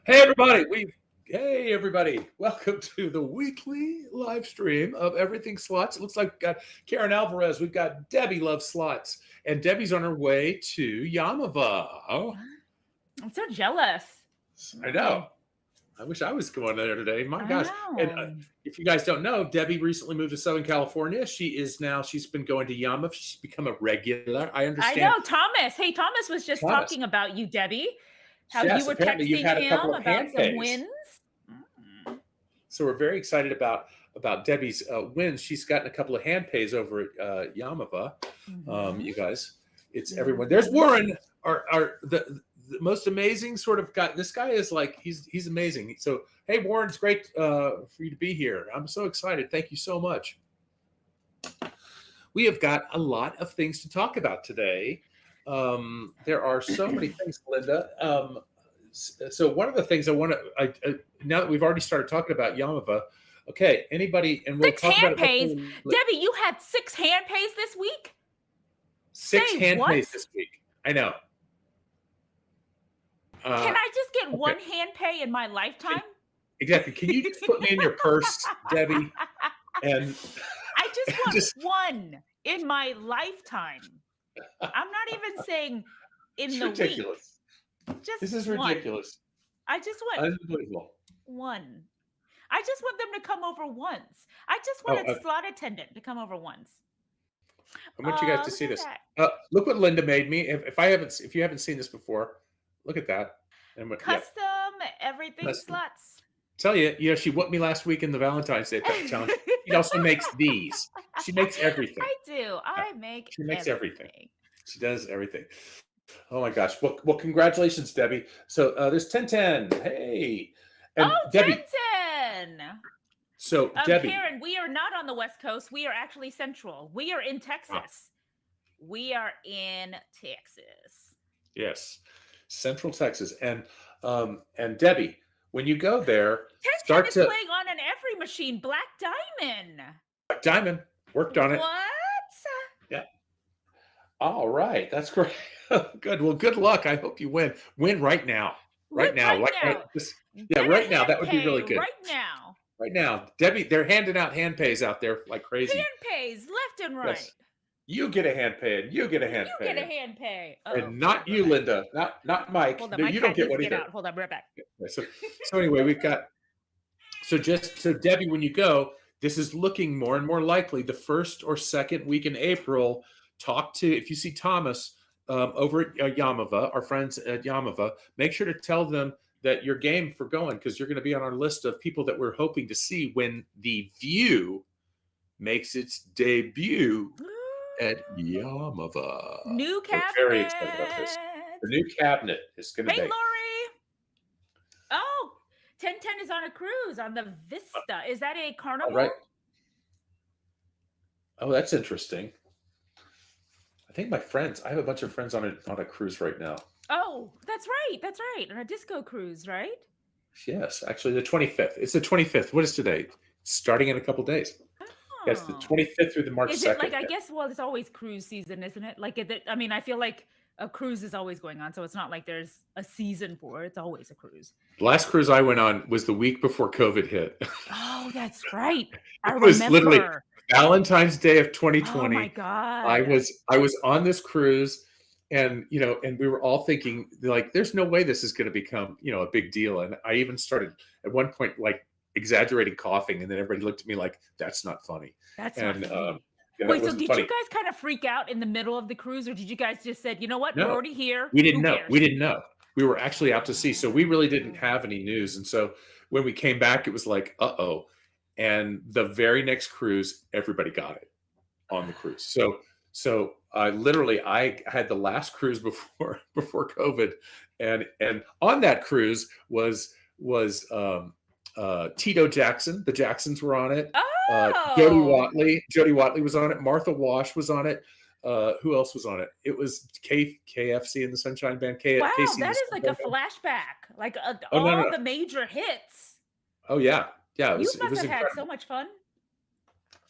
Hey everybody, hey everybody, welcome to the weekly live stream of Everything Slots. It looks like we've got Karen Alvarez, we've got Debbie Loves Slots, and Debbie's on her way to Yamava. Oh, I'm so jealous. I know. I wish I was going there today. My I gosh. And know. if you guys don't know, Debbie recently moved to Southern California. She's been going to Yamava. She's become a regular. I I understand. know, Thomas. Hey, Thomas was just Thomas, talking about you, Debbie. How you yes, were apparently you've texting had a couple him of about hand some pays. wins. Mm. So we're very excited about Debbie's wins. She's gotten a couple of hand pays over at Yamava. You guys, it's everyone. There's Warren, the most amazing sort of guy. This guy is like he's amazing. So hey, Warren, it's great for you to be here. I'm so excited. Thank you so much. We have got a lot of things to talk about today. There are so many things, Linda. So one of the things I want to, now that we've already started talking about Yamava, okay, anybody, and we'll Six talk hand about it. pays. Debbie, you had 6 hand pays this week? Six Say hand what? pays this week. I know. Can I just get one hand pay in my lifetime? Exactly. Can you just put me in your purse, Debbie? And I just want one in my lifetime. I'm not even saying in the ridiculous. week. Just This is one. ridiculous. I just want Unbelievable. one. I just want them to come over once. I just want a slot attendant to come over once. I want you guys to see Look this. at Look what Linda made me. If you haven't seen this before, look at that. that. Custom everything slots. Tell you, she whooped me last week in the Valentine's Day challenge. She also makes these. She makes everything. I do. I make. She makes everything. She does everything. Oh my gosh. Well, congratulations, Debbie. So there's 1010. Hey. And Debbie. 1010. So Debbie. Karen, we are not on the West Coast. We are actually central. We are in Texas. We are in Texas. Yes. Central Texas. And Debbie, when you go there, 1010 is playing on an every machine, Black Diamond. Black Diamond. Worked on it. What? Yeah. All right. That's great. Good. Well, good luck. I hope you win. Win right now. Right now. Right now. That would be really good. Right now. Debbie, they're handing out hand pays out there like crazy. Hand pays left and right. Yes. You get a hand pay and you get a hand pay. You get a hand pay. And not you, Linda. Not Mike. Hold on, you don't get one either. Hold on, right back. So anyway, we've got so Debbie, when you go, this is looking more and more likely the first or second week in April. If you see Thomas over at Yamava, our friends at Yamava, make sure to tell them that you're game for going, because you're going to be on our list of people that we're hoping to see when the View makes its debut at Yamava. New cabinet. We're very excited about this. The new cabinet is going to be. Hey, Lori. Oh, 1010 is on a cruise on the Vista. Is that a Carnival? Right. Oh, that's interesting. I think I have a bunch of friends on a cruise right now. Oh, that's right. On a disco cruise, right? Yes, actually the 25th. It's the 25th. What is today? It's starting in a couple days. Oh. Yes, the 25th through the March 2nd. Is it like, I guess, well, it's always cruise season, isn't it? Like, I feel like a cruise is always going on, so it's not like there's a season for it. It's always a cruise. The last cruise I went on was the week before COVID hit. Oh, that's right. I remember. Was literally Valentine's Day of 2020. Oh my God. I was on this cruise, and we were all thinking, like, there's no way this is going to become, a big deal. And I even started at one point, like, exaggerating coughing, and then everybody looked at me like, that's not funny. Not funny. Wait, so did funny. You guys kind of freak out in the middle of the cruise, or did you guys just said, you know what, we're already here? We didn't know. We didn't know. We were actually out to sea, so we really didn't have any news. And so when we came back, it was like, uh-oh. And the very next cruise, everybody got it on the cruise. So I had the last cruise before COVID, and on that cruise was Tito Jackson. The Jacksons were on it. Oh. Jody Watley was on it. Martha Wash was on it. Who else was on it? It was KFC and the Sunshine Band. Wow, that is like a flashback, like all the major hits. Oh yeah. Yeah, you must have had so much fun.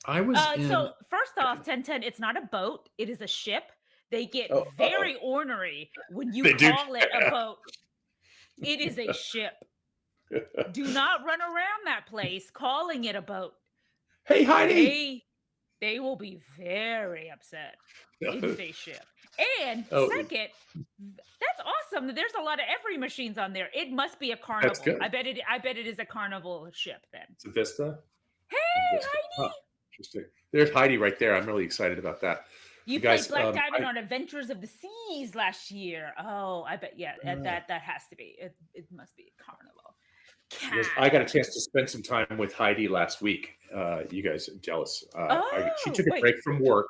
I was. So first off, 1010, it's not a boat; it is a ship. They get very ornery when you call it a boat. It is a ship. Do not run around that place calling it a boat. Hey, Heidi. They will be very upset if you say ship. And Oh, second, that's awesome that there's a lot of every machines on there. It must be a that's carnival. good. I bet it is a carnival ship then. It's a Vista. Hey, A Vista. Huh. Heidi! Interesting. There's Heidi right there. I'm really excited about that. You You played guys, Black Diamond on Adventures of the Seas last year. Oh, I bet that has to be. It must be a carnival. yes, I got a chance to spend some time with Heidi last week. You guys are jealous. She Oh, took a wait. break from work.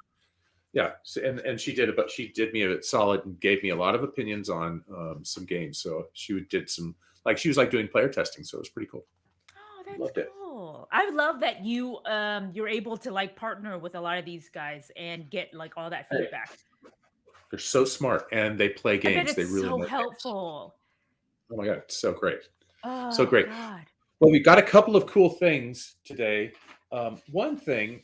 Yeah, so, and she did it, but she did me a solid and gave me a lot of opinions on some games. So she did some she was like doing player testing. So it was pretty cool. Oh, that's Loved it. cool. I love that you're able to like partner with a lot of these guys and get like all that Hey, feedback. they're so smart and they play I bet games. They it's really so know games. helpful. Oh my god, it's so great, so Oh great. God. Well, we got a couple of cool things today. One thing,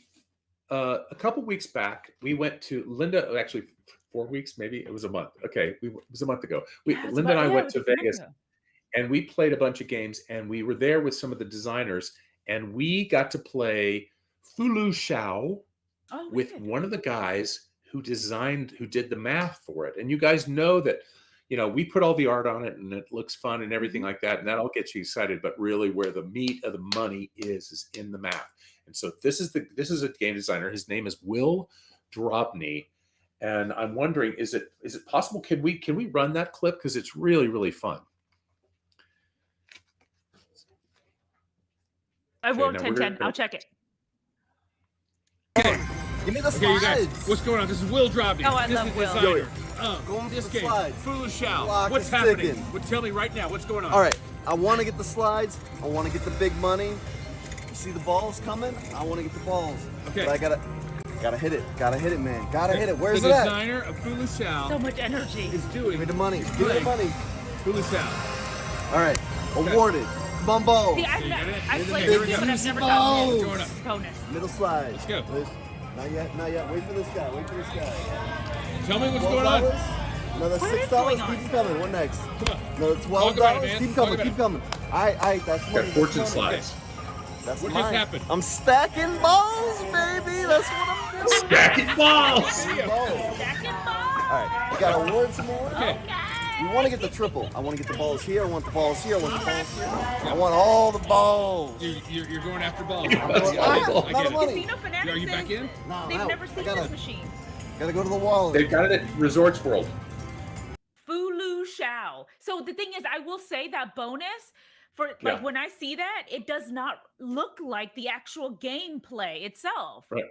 a couple weeks back, we went to Linda. Actually, 4 weeks, maybe it was a month. Okay, it was a month ago. Yeah, Linda and I it went was to a month Vegas ago. and we played a bunch of games, and we were there with some of the designers, and we got to play Fulu Shao Oh, we with did. one of the guys who did the math for it. And you guys know that, we put all the art on it and it looks fun and everything Mhm. like that. And that'll get you excited. But really where the meat of the money is in the math. And so this is a game designer. His name is Will Drobny. And I'm wondering, is it possible? Can we run that clip? Because it's really, really fun. I Okay, will now 10-10. I'll check it. Okay. Give me the Okay, you guys, slides. what's going on? This is Will Drobny. Oh, I this love is Will. designer. Going for This the game, slides. Foolish Shao. Clock What's is happening? ticking. Well, tell me right now. What's going on? All right, I want to get the slides. I want to get the big money. You see the balls coming? I want to get the balls. Okay. But I gotta hit it. Gotta hit it, man. Gotta hit it. Where's the it at? designer of Foolish Shao So much energy. is Give doing me the money. He's Give me the playing money. Foolish Shao. All right, awarded. Come on, balls. See, you got it? I've Here played we this go. game, but I've never Balls. gotten What's this going on? bonus. Middle slides. Let's go. Not yet. Not yet. Wait for this guy. Wait for this guy. Tell me what's going on. $12. Another What is $6. going on? Keep them coming. What next? Come on. Another Talk $12. about it, man. Keep Talk coming. about Keep it. coming. All right. That's Got money. fortune That's money. slides. That's What mine. just happened? I'm stacking balls, baby. That's what I'm doing. Stacking balls. Video. Balls. Second ball. All right, we got awards more. Okay. We want to get the triple. I want to get the balls here. I want the balls here. I want the balls here. I want all the balls. You're going after balls. Yeah. I That's want all the a balls. lot I of get money. Casino Fanatics Are you back in? No, I'm They've out. never seen I gotta, this machine. gotta go to the wallet. They've got it at Resorts World. Fulu Shao. So the thing is, I will say that bonus for like Yeah. when I see that, it does not look like the actual gameplay itself. Right.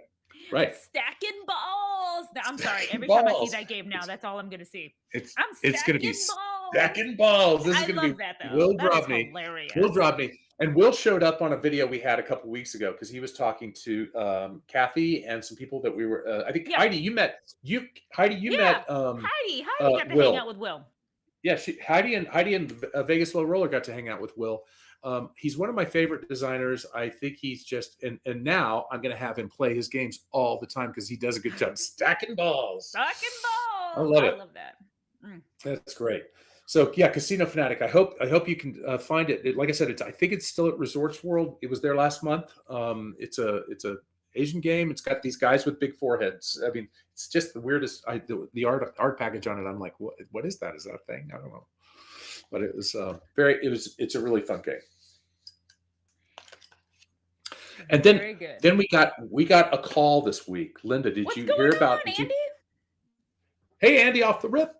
Right. Stacking balls. I'm sorry. Stacking Every time I see balls. that game now, that's all I'm gonna see. It's I'm it's going to be stacking balls. stacking balls. This is I going to love be that though. Will That is Drobny. hilarious. Will Drobny. And Will showed up on a video we had a couple weeks ago because he was talking to Kathy and some people that we were. I think Yeah. Heidi, you met Heidi, you Yeah. met Heidi got to hang Will. out with Will. Yeah, Heidi and Vegas Low Roller got to hang out with Will. He's one of my favorite designers. I think he's just and now I'm going to have him play his games all the time because he does a good job stacking balls. Stacking balls. I love it. I love that. That's great. So yeah, Casino Fanatic. I hope you can find it. Like I said, I think it's still at Resorts World. It was there last month. It's a Asian game. It's got these guys with big foreheads. I mean, it's just the weirdest. The art package on it. I'm like, what is that? Is that a thing? I don't know. But it was it's a really fun game. And Very good. then we got a call this week. Linda, did What's you going hear on, about Andy? Hey, Andy, off the rip.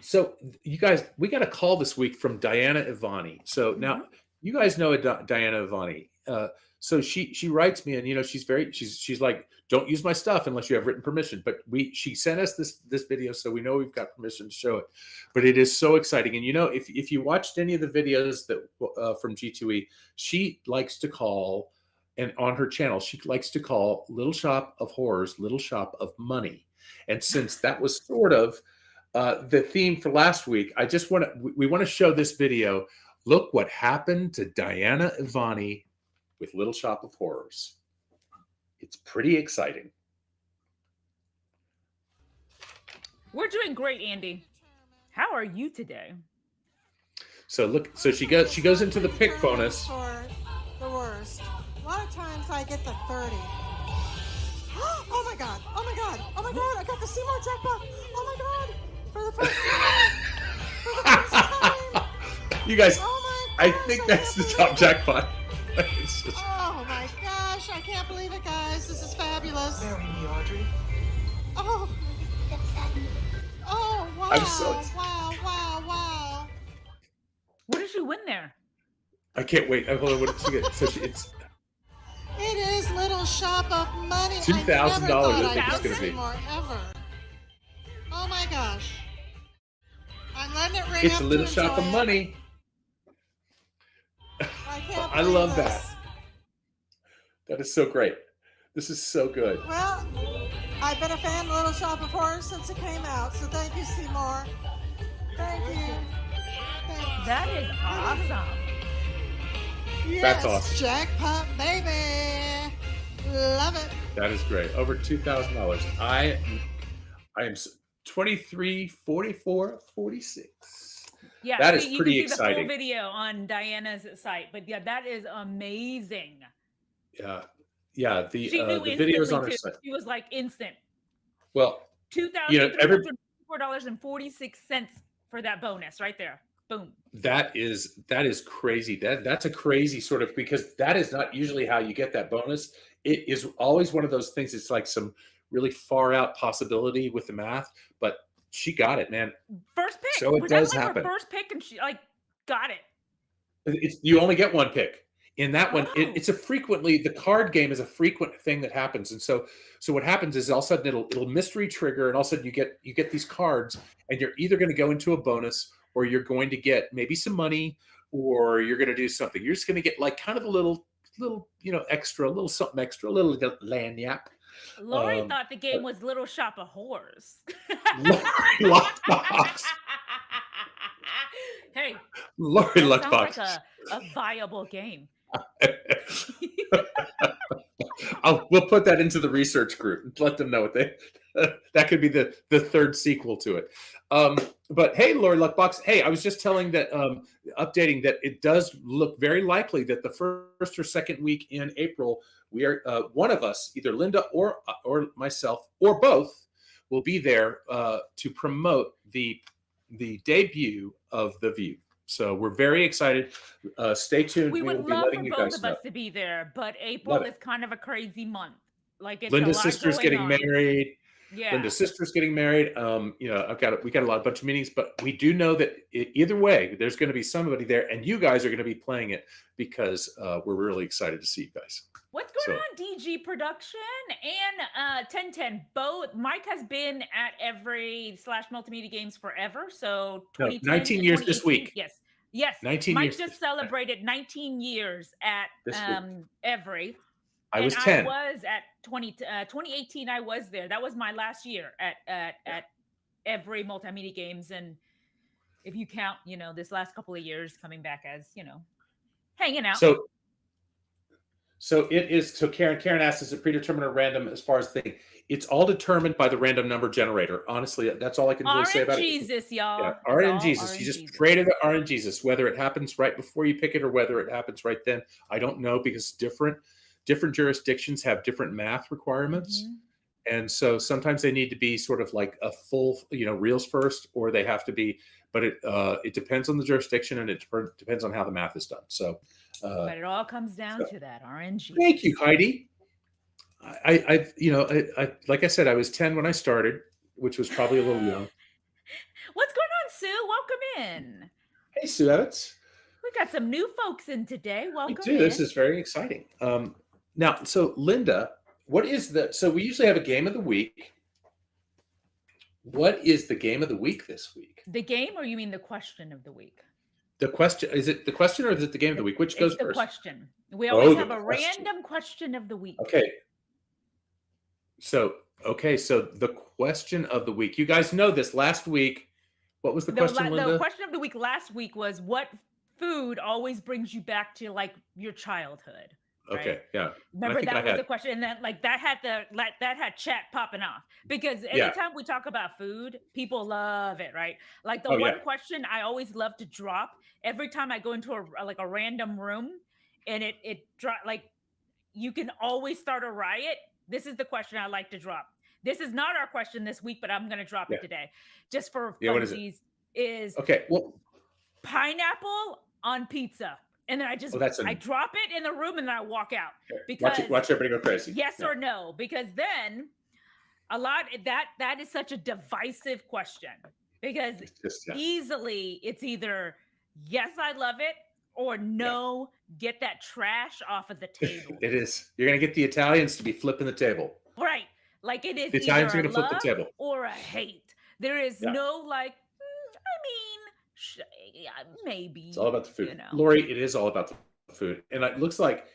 So you guys, we got a call this week from Diana Ivani. So now you guys know Diana Ivani. So she writes me, and she's like, don't use my stuff unless you have written permission. But she sent us this video, so we know we've got permission to show it. But it is so exciting, and if you watched any of the videos that from G2E, she likes to call, and on her channel she likes to call Little Shop of Horrors Little Shop of Money. And since that was sort of the theme for last week, we want to show this video. Look what happened to Diana Ivani with Little Shop of Horrors. It's pretty exciting. We're doing great, Andy. How are you today? So look, so she goes into the pick Turn bonus. For the worst. A lot of times I get the 30. Oh my god! Oh my god! Oh my god! I got the Seymour jackpot! Oh my god! For the first time! For the first time! You guys, Oh my I gosh, think I that's the can't top believe it. jackpot. It's just- Oh my gosh! I can't believe it, guys. This is fabulous. Marry me, Audrey. Oh. Oh wow! I'm so excited. Wow! What did you win there? I can't wait. Hold on, what did she get? So it's It is Little Shop of Money. $2,000 I never thought I I'd think it's get gonna be. more ever. Oh my gosh! I'm letting it ring it's up a little to shop of enjoy it. money. I can't I believe love this. that. That is so great. This is so good. Well, I've been a fan of Little Shop of Horrors since it came out, so thank you, Seymour. Thank you. Thanks. That is awesome. Yes, That's awesome. Jackpot, baby. Love it. That is great. Over $2,000. I am 23, 44, 46. Yeah, That is you pretty can see the exciting. full video on Diana's site, but yeah, that is amazing. Yeah. Yeah. She The knew videos on instantly her too. site. She was like instant. Well, $2,304.46 for that bonus right there. Boom. that is crazy. That's a crazy sort of, because that is not usually how you get that bonus. It is always one of those things. It's like some really far out possibility with the math, but she got it, man. First pick. So it Was that does like happen. her first pick and she like got it. You only get one pick. In that one, Oh. it's a frequently, the card game is a frequent thing that happens, and so what happens is all of a sudden it'll mystery trigger, and all of a sudden you get these cards, and you're either going to go into a bonus, or you're going to get maybe some money, or you're going to do something. You're just going to get like kind of a little extra, a little something extra, a little lanyap. Lori thought the game was Little Shop of Horrors. Lockbox. Hey, Lori that sounds Luckbox. like a viable game. We'll put that into the research group and let them know what they. That could be the third sequel to it. But hey, Lori Luckbox. Hey, I was just telling that, updating that it does look very likely that the first or second week in April, we are one of us, either Linda or myself or both, will be there to promote the debut of The View. So we're very excited. Stay tuned. We will would be love letting for you both guys of know. us to be there, but April Love it. is kind of a crazy month. Like it's Linda's a lot sister's going getting on. married. Yeah. Linda's sister's getting married. We got a bunch of meetings, but we do know that either way, there's going to be somebody there, and you guys are going to be playing it because we're really excited to see you guys. What's going on, DG Production and 1010? Both. Mike has been at every / multimedia games forever. So 2010, 19 years this 2018. week. Yes. 19 Mike years just this- celebrated 19 years at This week. every. I was And 10. I was at 2018. I was there. That was my last year at every multimedia games. And if you count, this last couple of years coming back as, hanging out. So it is. So Karen asked, is it predetermined or random as far as thing? It's all determined by the random number generator. Honestly, that's all I can really say about it. RNGesus, y'all. Yeah, It's RNGesus. all You just RNGesus. pray to the RNGesus. Whether it happens right before you pick it or whether it happens right then, I don't know, because different jurisdictions have different math requirements. Mhm. And so sometimes they need to be sort of like a full, reels first, or they have to be, but it depends on the jurisdiction, and it depends on how the math is done. So, But it all comes down to that RNG. thank you, Heidi. I like I said, I was 10 when I started, which was probably a little young. What's going on, Sue? Welcome in. Hey, Sue Evans. We got some new folks in today. We Welcome do. in. This is very exciting. Now, so Linda, so we usually have a game of the week. What is the game of the week this week? The game, or you mean the question of the week? The question, is it the question or is it the game of the week? Which goes It's the first? question. We always the have a question. random question of the week. Okay. So the question of the week. You guys know this. Last week, what was the question, Linda? The question of the week last week was, what food always brings you back to like your childhood? Okay, right? yeah. Remember think I that was had- the question, and then like that had chat popping off because Yeah. anytime we talk about food, people love it, right? Like the Oh, one yeah. question I always love to drop every time I go into a random room, and it drop like you can always start a riot. This is the question I like to drop. This is not our question this week, but I'm going to drop Yeah. it today, just for Yeah, what is it? funsies. Is Okay, well, pineapple on pizza, and then I drop it in the room and then I walk out because watch everybody go crazy. yes Yeah. or no, because then that is such a divisive question because easily it's either yes I love it or no get that trash off of the table. It is. You're going to get the Italians to be flipping the table. Right, like it is The Italians are either a going to flip the love table. or a hate. There is Yeah. no like yeah, maybe It's all about the food. you know. Lori, it is all about the food. And it looks like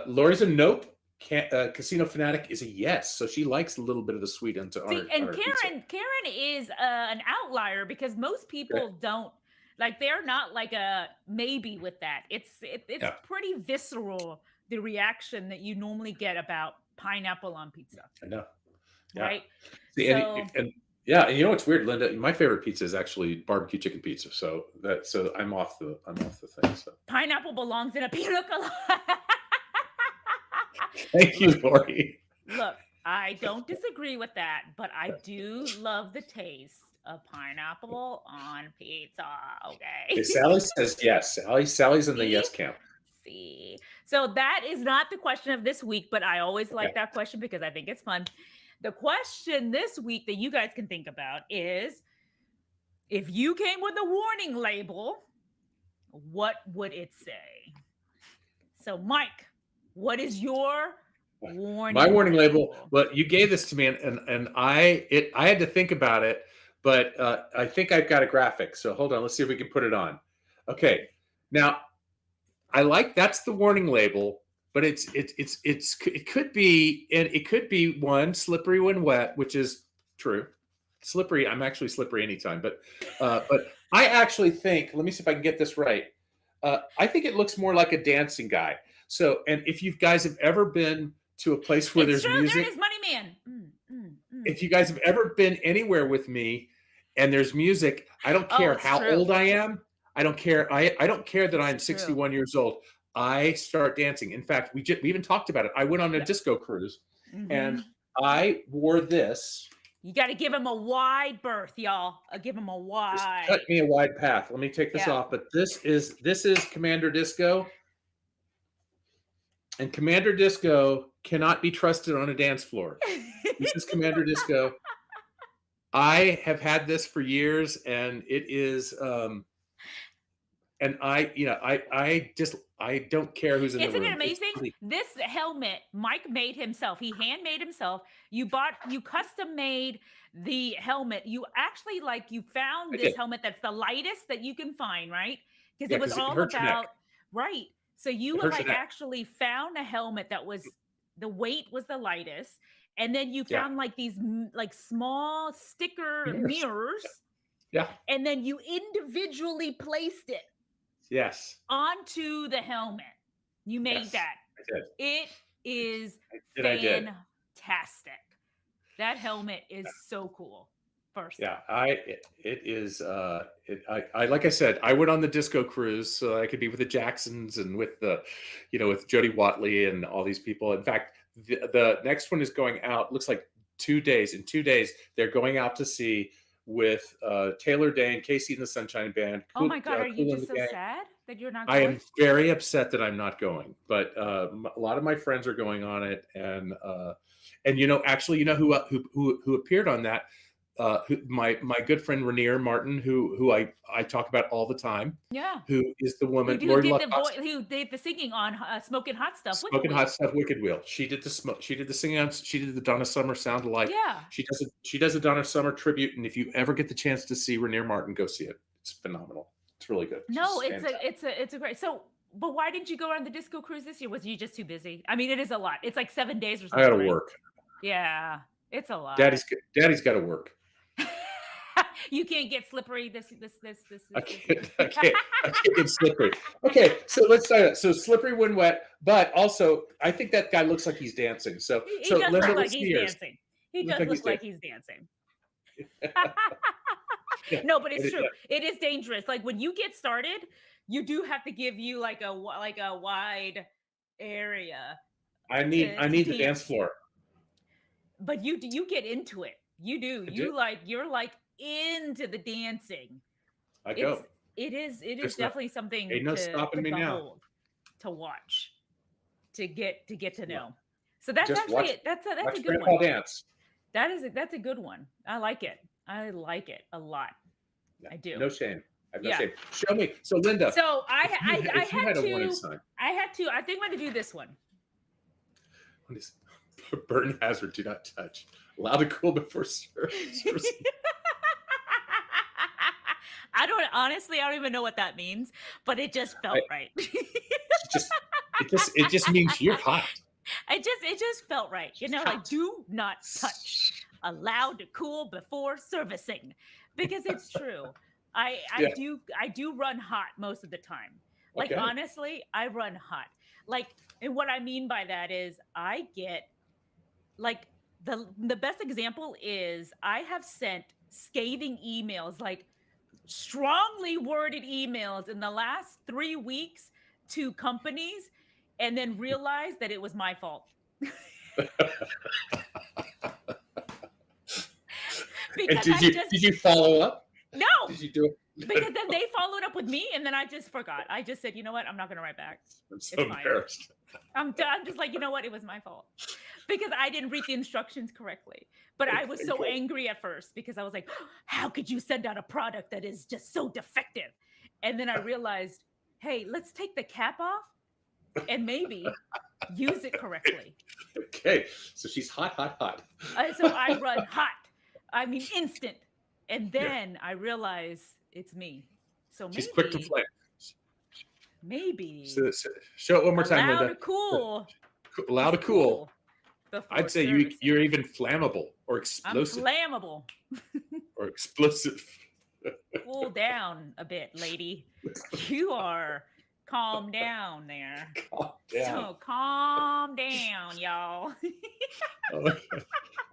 Lori's a nope. Casino Fanatic is a yes. So she likes a little bit of the sweet into See, our and pizza. Karen is an outlier because most people don't like. They're not like a maybe with that. It's pretty visceral, the reaction that you normally get about pineapple on pizza. I know. Yeah. Right. See, and you know what's weird, Linda? My favorite pizza is actually barbecue chicken pizza. So I'm off the thing. So pineapple belongs in a pina colada. Thank you, Lori. Look, I don't disagree with that, but I do love the taste of pineapple on pizza. Okay. Sally says yes. Sally's in the yes camp. See, so that is not the question of this week, but I always like that question because I think it's fun. The question this week that you guys can think about is, if you came with a warning label, what would it say? So, Mike, what is your warning? My warning label. Well, you gave this to me, and I had to think about it, but I think I've got a graphic. So hold on, let's see if we can put it on. Okay, now that's the warning label, but it could be one, slippery when wet, which is true. Slippery. I'm actually slippery anytime, but I actually think. Let me see if I can get this right. I think it looks more like a dancing guy. So, and if you guys have ever been to a place where there's music, there it is, Money Man. If you guys have ever been anywhere with me and there's music, I don't care how old I am. I don't care. I don't care that I'm 61 years old. I start dancing. In fact, we even talked about it. I went on a disco cruise, and I wore this. You got to give him a wide berth, y'all. Give him a wide. Just cut me a wide path. Let me take this off. But this is Commander Disco, and Commander Disco cannot be trusted on a dance floor. This is Commander Disco. I have had this for years, and it is. And I don't care who's in the room. Isn't it amazing? This helmet, Mike made himself. He handmade himself. You custom made the helmet. You actually you found this helmet that's the lightest that you can find, right? Because it was all about right. So you actually found a helmet that was the weight was the lightest, and then you found these small sticker mirrors. Yeah. And then you individually placed it. Yes. Onto the helmet. You made that. I did. It is fantastic. That helmet is so cool. First. Yeah, it is. I like I said, I went on the disco cruise so I could be with the Jacksons and with with Jody Watley and all these people. In fact, the next one is going out. Looks like 2 days. In 2 days, they're going out to sea with Taylor Dane, Casey and the Sunshine Band. Oh my God, are you just so sad that you're not going? I am very upset that I'm not going, but a lot of my friends are going on it, and actually, who appeared on that? My good friend Rainier Martin, who I talk about all the time. Yeah. Who is the woman? Who did the singing on Smoking Hot Stuff? Smoking Hot Stuff, Wicked Wheel. She did the singing on. She did the Donna Summer Sound Alike. Yeah. She does a Donna Summer tribute, and if you ever get the chance to see Rainier Martin, go see it. It's phenomenal. It's really good. No, it's a great. So, but why didn't you go on the disco cruise this year? Was you just too busy? I mean, it is a lot. It's like 7 days or something. I got to work. Yeah, it's a lot. Daddy's got to work. You can't get slippery. I can't get slippery. Okay, so let's start it. So slippery when wet, but also I think that guy looks like he's dancing. So He so does Linda, look like listen to he's yours. dancing. He Looks does he's look like dancing. he's dancing. Yeah. No, but it's And true. It is dangerous. Like when you get started, you do have to give you like a wide area I need to the dance dance. floor. But you get into it. You do. I do. You're like into the dancing. I It's go. it is There's definitely something ain't no to stopping me now. behold, to watch, to get to Yeah. know. So that's Just actually watch that's a watch good Grandpa one. dance. That's a good one. I like it. I like it a lot. Yeah. I do. No shame. I have no Yeah. shame. Show me. So Linda, So if you had a warning sign, I think I'm going to do this one. what is burn hazard? Do not touch. Allow to cool before service. I don't even know what that means, but it just felt right. It just means you're hot. It just felt right. You know, like do not touch. Allowed to cool before servicing. Because it's true. I do run hot most of the time. Like Okay. honestly, I run hot. Like, and what I mean by that is I get like the best example is I have sent scathing emails, like strongly worded emails in the last 3 weeks to companies and then realized that it was my fault. And did you follow up? No. Did you do it? Because then they followed up with me and then I just forgot. I just said, you know what? I'm not going to write back. I'm so embarrassed. I'm just like, you know what? It was my fault because I didn't read the instructions correctly. But I was so angry at first because I was like, how could you send out a product that is just so defective? And then I realized, hey, let's take the cap off and maybe use it correctly. Okay. So she's hot. So I run hot. I mean, instant. And then I realize it's me. So maybe she's quick to flame. Maybe. So show it one more time, Linda. Allow to cool. I'd say you're even flammable or explosive. I'm flammable. Or explosive. Cool down a bit, lady. You are calm down there. Calm down. So calm down, y'all.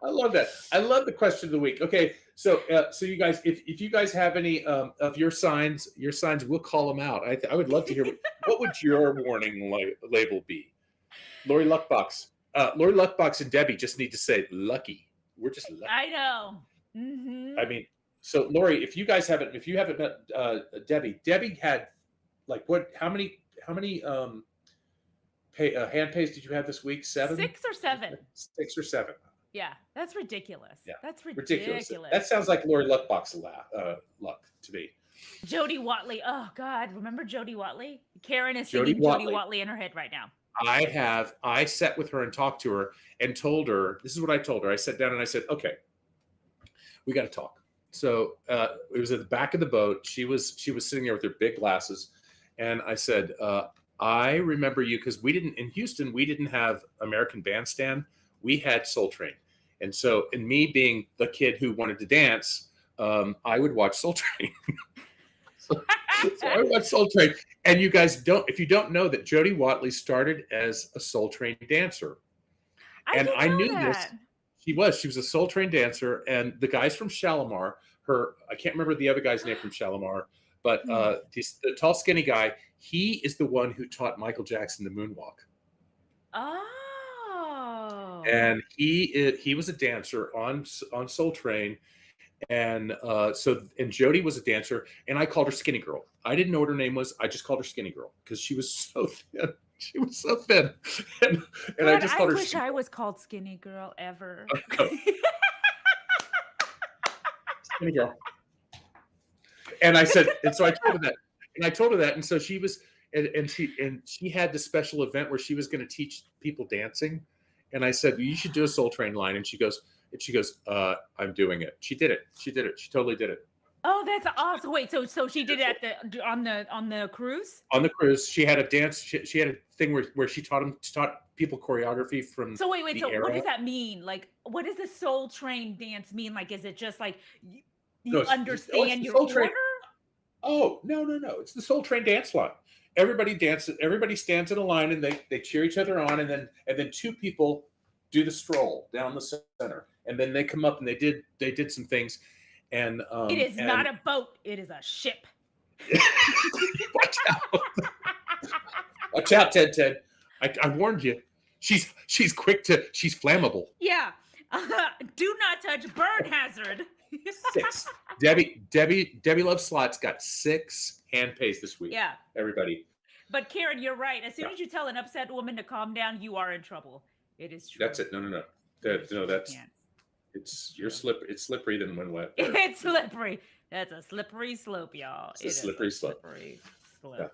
I love that. I love the question of the week. Okay, so you guys, if you guys have any of your signs, we'll call them out. I would love to hear what would your warning label be. Lori Luckbox and Debbie just need to say lucky. We're just lucky. I know. Mm-hmm. I mean, so Lori, if you haven't met Debbie had like what? How many hand pays did you have this week? 7? 6 or 7. 6 or 7. Yeah, that's ridiculous. Yeah, that's ridiculous. That sounds like Lori Luckbox luck to me. Jody Watley. Oh God, remember Jody Watley? Karen is singing Jody Watley in her head right now. I sat with her and talked to her and told her, this is what I told her. I sat down and I said, okay, we got to talk. So it was at the back of the boat. She was sitting there with her big glasses. And I said, I remember you because in Houston, we didn't have American Bandstand. We had Soul Train. And so, in me being the kid who wanted to dance, I would watch Soul Train. so I would watch Soul Train. And you guys if you don't know that Jody Watley started as a Soul Train dancer. I knew this. She was a Soul Train dancer. And the guys from Shalimar, I can't remember the other guy's name from Shalimar, but the tall, skinny guy, he is the one who taught Michael Jackson the moonwalk. Oh. And he was a dancer on Soul Train. And Jody was a dancer, and I called her Skinny Girl. I didn't know what her name was. I just called her Skinny Girl because she was so thin. She was so thin. And I just called her Skinny Girl. I was called Skinny Girl ever. Skinny Girl. And I said, and so I told her that. And so she was, and she had this special event where she was going to teach people dancing. And I said, well, you should do a Soul Train line. And she goes, I'm doing it. She did it. She totally did it. Oh, that's awesome. Wait, so she did it on the cruise? On the cruise, she had a dance. She had a thing where she taught people choreography from. So wait. So era. What does that mean? Like, what does the Soul Train dance mean? Like, is it just like you understand your order? Oh, no. It's the Soul Train dance line. everybody dances. Everybody stands in a line and they cheer each other on, and then two people do the stroll down the center, and then they come up and they did some things, and It is not a boat. It is a ship. watch out, watch out, Ted. I warned you. She's quick to. She's flammable. Yeah. Do not touch. Burn hazard. 6. Debbie loves slots. Got 6 hand pays this week. Yeah. Everybody. But Karen, you're right. As soon as you tell an upset woman to calm down, you are in trouble. It is true. That's it. No. That's it's It's slippery than when wet. It's slippery. That's a slippery slope, y'all. It's a slippery slope. Slippery slope. Yeah.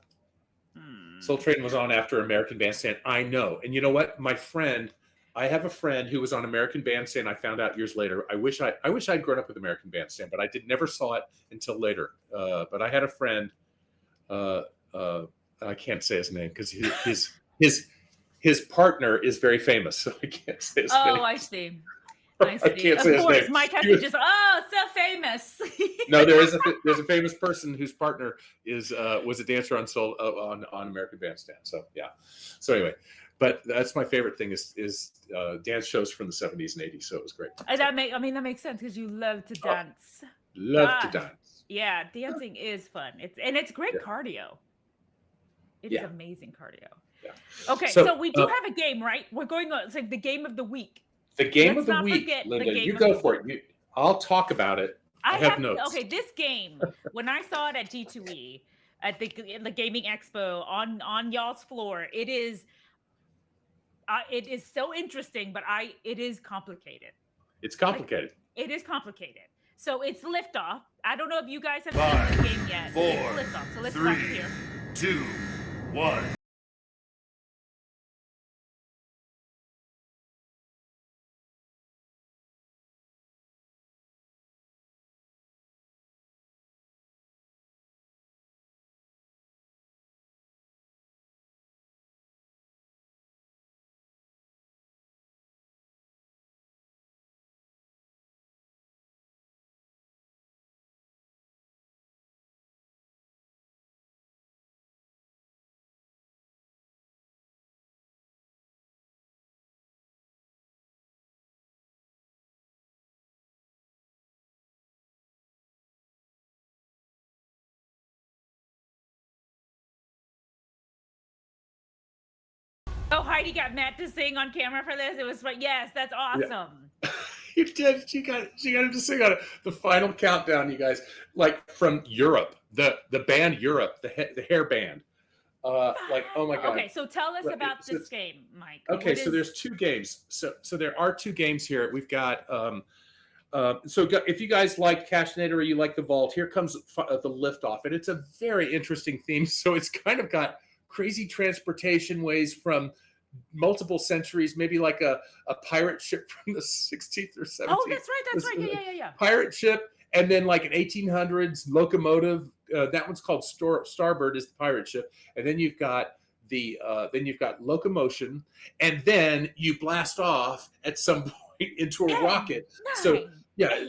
Soul Train was on after American Bandstand. I know. And you know what? I have a friend who was on American Bandstand. I found out years later. I wish I'd grown up with American Bandstand, but I never saw it until later. But I had a friend. I can't say his name because his partner is very famous, so I can't say his name. Oh, I see. I see. I can't Of say his course, name. Mike has to just. Oh, so famous. No, there's a famous person whose partner was a dancer on American Bandstand. So yeah. So anyway, but that's my favorite thing is dance shows from the 70s and 80s. So it was great. That makes sense because you love to dance. Love to dance. Yeah, dancing is fun. It's great cardio. It is amazing cardio. Yeah. Okay, so we do have a game, right? We're going on. It's like the game of the week. The game of the week, Linda. You go for it. I'll talk about it. I have notes. Okay, this game, when I saw it at G2E, at the gaming expo on y'all's floor, it is so interesting, but it is complicated. It's complicated. It is complicated. So it's Liftoff. I don't know if you guys have played the game yet. 4, it's Liftoff. So let's watch it here. 2, 1. Oh, Heidi got Matt to sing on camera for this. It was like, yes, that's awesome. Yeah. You did. She got him to sing on it. The final countdown, you guys, like from Europe, the band Europe, the hair band. Like, oh my God. Okay, so tell us about this game, Mike. Okay, so there's 2 games. So there are 2 games here. We've got if you guys like Cashinator or you like the Vault, here comes the Liftoff, and it's a very interesting theme. So it's kind of got crazy transportation ways from multiple centuries, maybe like a pirate ship from the 16th or 17th. Oh, that's right. Yeah. Pirate ship, and then like an 1800s locomotive. That one's called Starboard, is the pirate ship, and then you've got locomotion, and then you blast off at some point into a rocket. Nice. So yeah,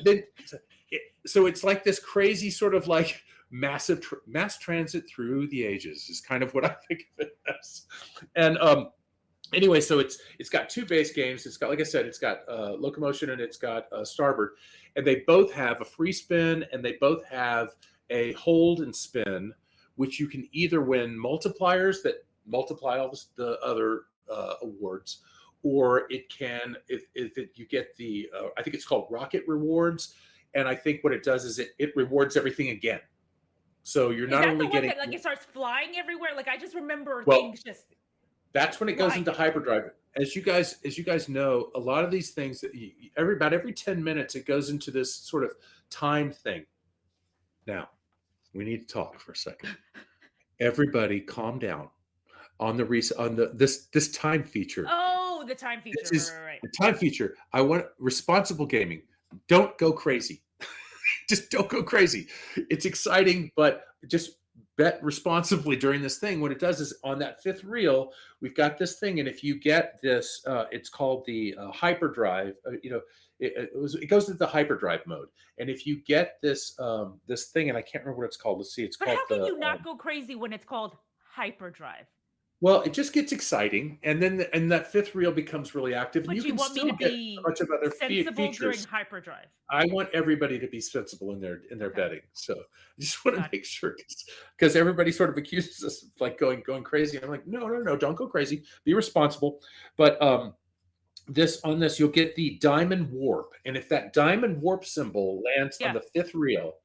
so it's like this crazy sort of like massive mass transit through the ages is kind of what I think of it as. And anyway, so it's got 2 base games. It's got, like I said, it's got locomotion and it's got Starboard, and they both have a free spin and they both have a hold and spin, which you can either win multipliers that multiply all the other awards, or it can if you get the I think it's called Rocket Rewards, and I think what it does is it rewards everything again. So you're not only getting that, like, it starts flying everywhere. Like, I just remember Well, things just. That's when it goes into hyperdrive. As you guys know, a lot of these things that about every 10 minutes it goes into this sort of time thing. Now, we need to talk for a second. Everybody, calm down on this time feature. Oh, the time feature. This is right. The time feature. I want responsible gaming. Don't go crazy. Just don't go crazy. It's exciting, but just bet responsibly during this thing. What it does is on that 5th reel, we've got this thing, and if you get this, it's called the hyperdrive. It goes into the hyperdrive mode, and if you get this this thing, and I can't remember what it's called. Let's see. It's But called. How can you not go crazy when it's called hyperdrive? Well, it just gets exciting, and then that fifth reel becomes really active, and But you you can want me still to get be a bunch of other sensible during features. hyperdrive. I want everybody to be sensible in their Okay. betting. So I just want to Got it. make sure, because everybody sort of accuses us of like going crazy. I'm like, no, don't go crazy. Be responsible. But this you'll get the diamond warp, and if that diamond warp symbol lands on Yeah. the fifth reel,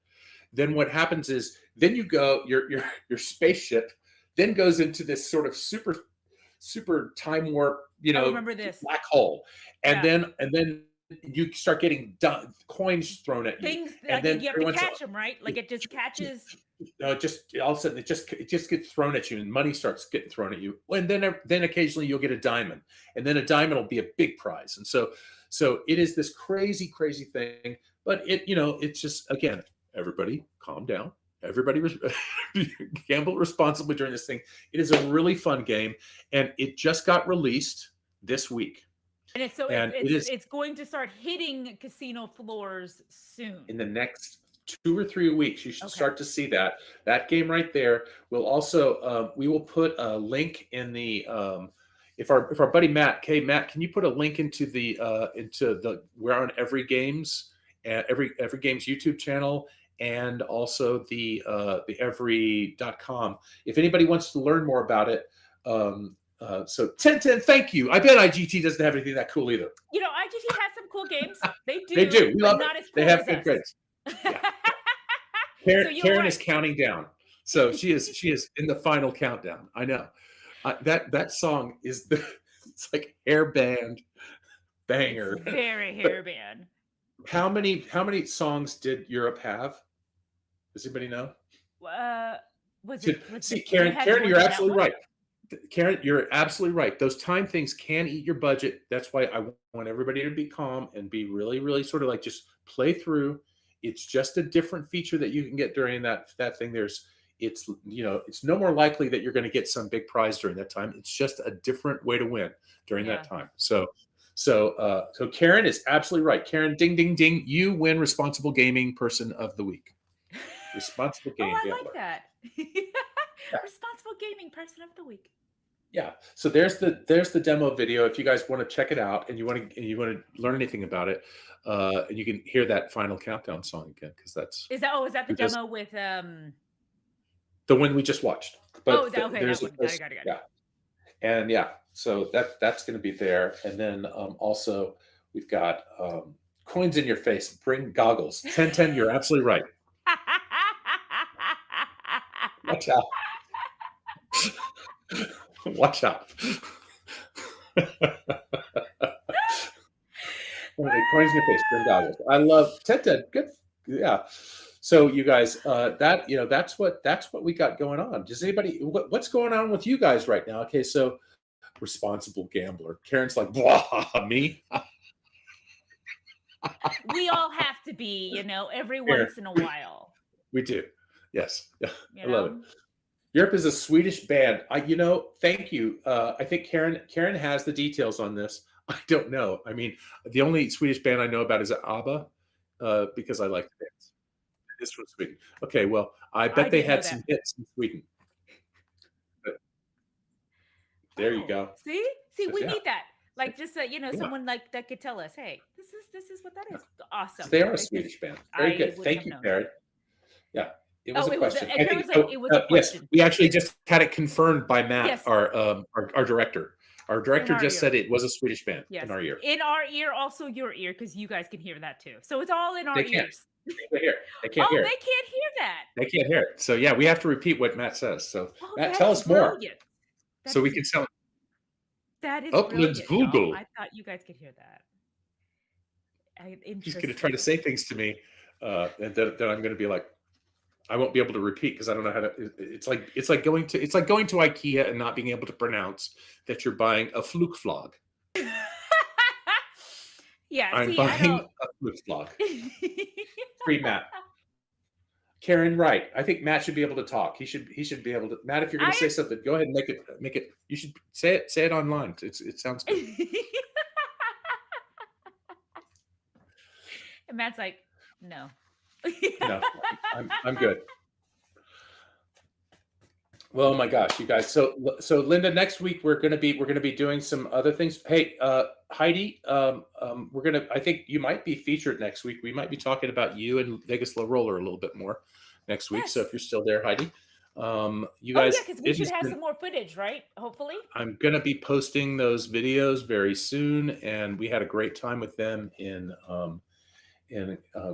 then what happens is then you go your spaceship then goes into this sort of super time warp, I remember this. black hole, and Yeah. then you start getting coins thrown at you, Things and like then you have every to once in a catch them, right? Like it just catches. just all of a sudden it just gets thrown at you, and money starts getting thrown at you, and then occasionally you'll get a diamond, and then a diamond will be a big prize, and so it is this crazy thing, but it's just, again, everybody calm down, everybody gamble responsibly during this thing. It is a really fun game, and it just got released this week, And and it is it's going to start hitting casino floors soon. in the next 2 or 3 weeks. You should Okay. start to see that game right there. We'll also we will put a link in the if our buddy Matt, can you put a link into the we're on Every Games, every Games YouTube channel, and also the every.com if anybody wants to learn more about it. So 1010, thank you. I bet IGT doesn't have anything that cool either. IGT has some cool games. They do. They do. We but love not it. as cool They have as good us. grades. Yeah. So you're Karen right. is counting down. So she is in the final countdown. I know. That song is it's like hair band banger. It's very hairband. How many songs did Europe have? Does anybody know? Karen, you're absolutely right. Karen, you're absolutely right. Those time things can eat your budget. That's why I want everybody to be calm and be really sort of like just play through. It's just a different feature that you can get during that thing. It's no more likely that you're going to get some big prize during that time. It's just a different way to win during that time. So Karen is absolutely right. Karen, ding ding ding, you win Responsible Gaming Person of the Week. Responsible Game I Gambler. like that. Yeah. Responsible Gaming Person of the Week. Yeah. So there's the demo video. If you guys want to check it out and you want to learn anything about it, and you can hear that final countdown song again, because is that the demo with the one we just watched. But okay, that one. Got it. Yeah. And yeah, so that's going to be there. And then also we've got coins in your face. Bring goggles. 1010. You're absolutely right. Watch out. Watch out. Coins in your face, bring goggles. I love 1010. Good. Yeah. So you guys, that's what we got going on. Does anybody, what's going on with you guys right now? Okay, so Responsible Gambler. Karen's like, blah, me. We all have to be, every once in a while. We do. Yes. Yeah. You I love know? it. Europe is a Swedish band. Thank you. I think Karen has the details on this. I don't know. I mean, the only Swedish band I know about is ABBA, because I like the dance. It is from Sweden. Okay, well, I bet they didn't know had some that. hits in Sweden. But there you go. See, we Yeah. need that. Like just someone like that could tell us, hey, this is what that is. Awesome. They are a Because Swedish band. Very good. would Thank have you, known. Karen. Yeah. It was a it was question. Karen was like, it was a Yes, question. we actually just had it confirmed by Matt, Yes. our director. Our director our just ear. said it was a Swedish band Yes. in our ear. In our ear, also your ear, because you guys can hear that too. So it's all in our They can't. ears. They can't hear. They can't hear. They can't hear that. They can't hear it. So yeah, we have to repeat what Matt says. So Oh, Matt, that's tell us more, brilliant. so we can tell. That is Uplands brilliant. Vogel. I thought you guys could hear that. He's going to try to say things to me, and then I'm going to be like, I won't be able to repeat because I don't know how to. It's like going to IKEA and not being able to pronounce that you're buying a Flugflog. Yeah, I'm buying a Flugflog. Free Matt. Karen, right? I think Matt should be able to talk. He should be able to. Matt, if you're going to say something, go ahead and make it. You should say it online. It sounds good. And Matt's like, no. No, I'm good. Well, oh my gosh, you guys. So Linda, next week we're gonna be doing some other things. Hey, Heidi, I think you might be featured next week. We might be talking about you and Vegas Low Roller a little bit more next week. So Yes. if you're still there, Heidi, you Oh guys, yeah, because we should have some more footage, right? Hopefully. I'm gonna be posting those videos very soon, and we had a great time with them in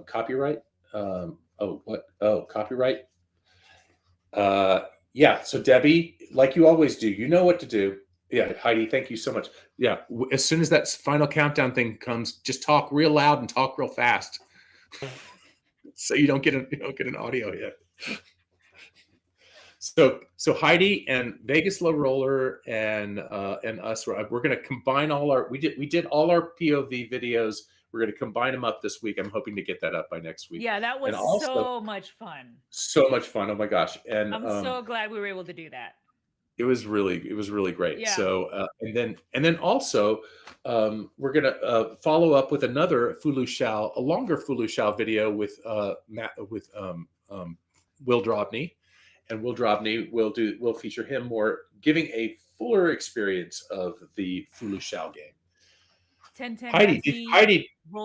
copyright. Copyright. Yeah. So Debbie, like you always do, you know what to do. Yeah, Heidi, thank you so much. Yeah, as soon as that final countdown thing comes, just talk real loud and talk real fast, so you don't get an audio hit. So Heidi and Vegas Low Roller and us, we're going to combine all our we did all our POV videos. We're going to combine them up this week. I'm hoping to get that up by next week. Yeah, that was And also, so much fun. so much fun. Oh my gosh. And I'm so glad we were able to do that. it was really great. Yeah. So and then also we're gonna follow up with another a longer Fulu Shao video with Will Drobny, and Will Drobny will feature him more, giving a fuller experience of the Fulu Shao game. 10-10. Heidi,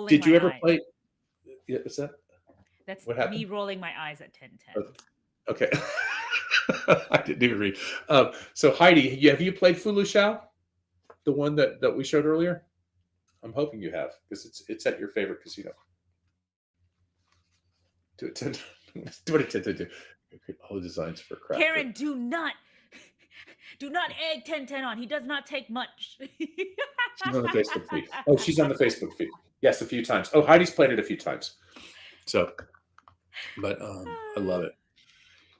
did you ever eyes. play? Yeah, what's that? That's What happened? me rolling my eyes at 10-10. Okay. I didn't even read. So Heidi, have you played Fulu Shao? The one that we showed earlier? I'm hoping you have, because it's at your favorite casino. Do it 10. Do it 10. All the designs for crap. Karen, do not egg 10-10 on. He does not take much. She's on the Facebook feed. Oh, she's on the Facebook feed. Yes, a few times. Oh, Heidi's played it a few times. So, but I love it.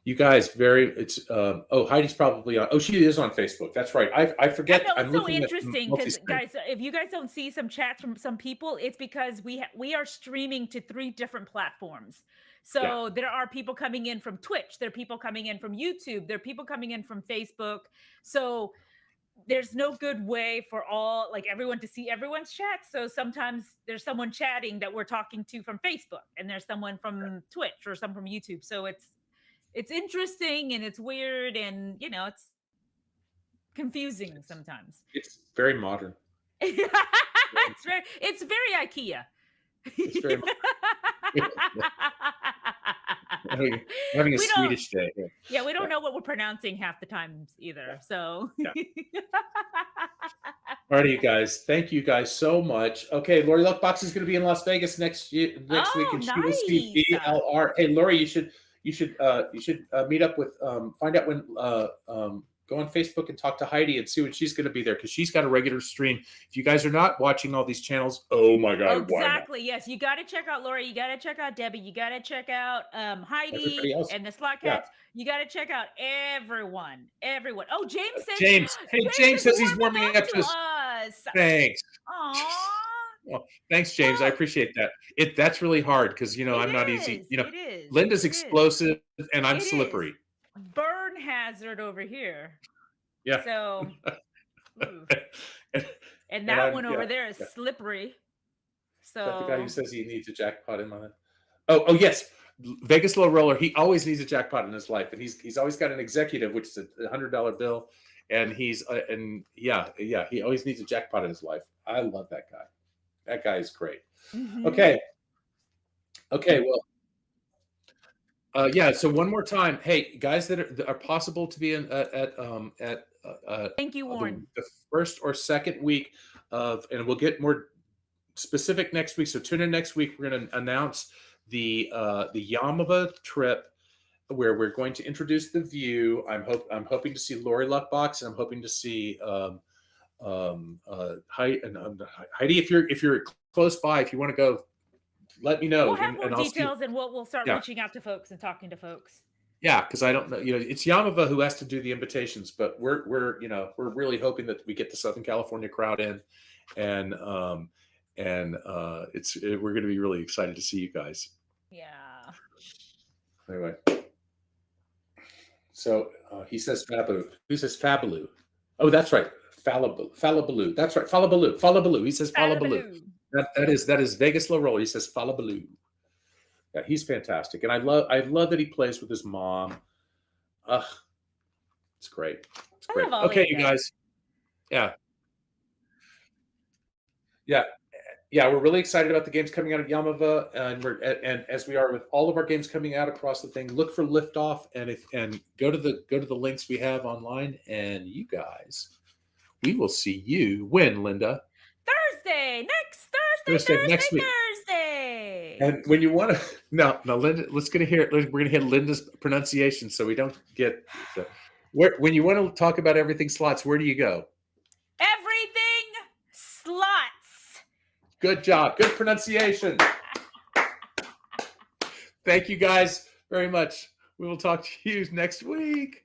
You guys, Heidi's probably on. Oh, she is on Facebook. That's right. I forget. I know, it's I'm so interesting because, guys, if you guys don't see some chats from some people, it's because we are streaming to 3 different platforms. So there are people coming in from Twitch. There are people coming in from YouTube. There are people coming in from Facebook. So there's no good way for everyone to see everyone's chat. So sometimes there's someone chatting that we're talking to from Facebook, and there's someone from Twitch or some from YouTube. So it's interesting and it's weird, and it's confusing sometimes. It's very modern. It's very IKEA. It's very having a Swedish day. Yeah, we don't know what we're pronouncing half the times either. So All right, you guys. Thank you guys so much. Okay, Lori Luckbox is going to be in Las Vegas next week, and she will see VLR. Hey, Lori, you should meet up with find out when go on Facebook and talk to Heidi and see when she's going to be there, because she's got a regular stream. If you guys are not watching all these channels, oh my god, exactly. Yes, you got to check out Lori, you got to check out Debbie, you got to check out Heidi and the Slot Cats. You got to check out everyone. Oh, James says James says he's warming up to us. Thanks. Aww. Well, thanks, James. I appreciate that. I'm really hard because I'm not easy. Linda's explosive and I'm slippery. Burn hazard over here. Yeah. So, and that one over there is slippery. So is that the guy who says he needs a jackpot in my. Oh yes, Vegas Low Roller. He always needs a jackpot in his life, and he's always got an executive, which is a $100 bill, and he always needs a jackpot in his life. I love that guy. That guy is great. Mm-hmm. Okay. Well. So one more time, hey guys, that are possible to be in at thank you, Warren. The first or second week of, and we'll get more specific next week. So tune in next week. We're going to announce the Yamava trip, where we're going to introduce the view. I'm hoping to see Lori Luckbox, and I'm hoping to see Heidi. If you're close by, if you want to go, let me know. We'll have more details, and we'll start reaching out to folks and talking to folks. Yeah, because I don't know. It's Yamava who has to do the invitations, but we're really hoping that we get the Southern California crowd in, and we're going to be really excited to see you guys. Yeah. Anyway, so he says Fabaloo. Who says Fabaloo? Oh, that's right, Fallabaloo. That's right, Fallabaloo. He says Fallabaloo. That is Vegas Low Roller. He says Fallabaloo. Yeah, he's fantastic, and I love that he plays with his mom. It's great. It's I great. love all Okay, these you games. guys. Yeah. Yeah. Yeah, we're really excited about the games coming out of Yamava, and as we are with all of our games coming out across the thing, look for Liftoff and go to the links we have online, and you guys, we will see you when, Linda? Thursday, Thursday next week. Thursday. And when you want to, no, Linda, we're going to hit Linda's pronunciation so we don't get. When you want to talk about everything slots, where do you go? Everything slots. Good job. Good pronunciation. Thank you guys very much. We will talk to you next week.